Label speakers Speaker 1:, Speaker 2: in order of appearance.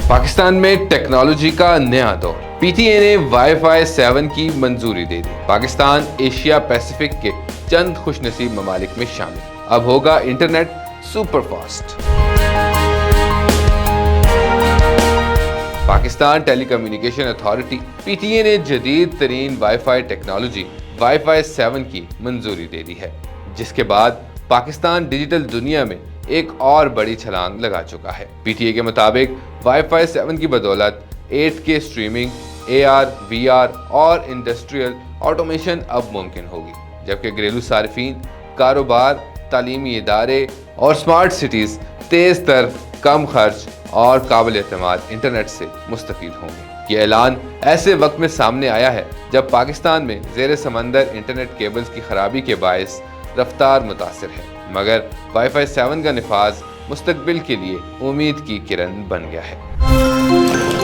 Speaker 1: پاکستان میں ٹیکنالوجی کا نیا دور، پی ٹی اے نے وائی فائی 7 کی منظوری دے دی۔ پاکستان ایشیا پیسیفک کے چند خوش نصیب ممالک میں شامل، اب ہوگا internet super fast. Pakistan telecommunication authority P T A نے جدید ترین wifi technology wifi 7 کی منظوری دے دی ہے، جس کے بعد پاکستان ڈیجیٹل دنیا میں ایک اور بڑی چھلانگ لگا چکا ہے۔ پی ٹی اے کے مطابق وائی فائی 7 کی بدولت 8K streaming, A R, V R اور انڈسٹریل آٹومیشن اب ممکن ہوگی، جبکہ گھریلو صارفین، کاروبار، تعلیمی ادارے اور اسمارٹ سٹیز تیز تر، کم خرچ اور قابل اعتماد انٹرنیٹ سے مستفید ہوں گے۔ یہ اعلان ایسے وقت میں سامنے آیا ہے جب پاکستان میں زیر سمندر انٹرنیٹ کیبلز کی خرابی کے باعث رفتار متاثر ہے، مگر وائی فائی 7 کا نفاذ مستقبل کے لیے امید کی کرن بن گیا ہے۔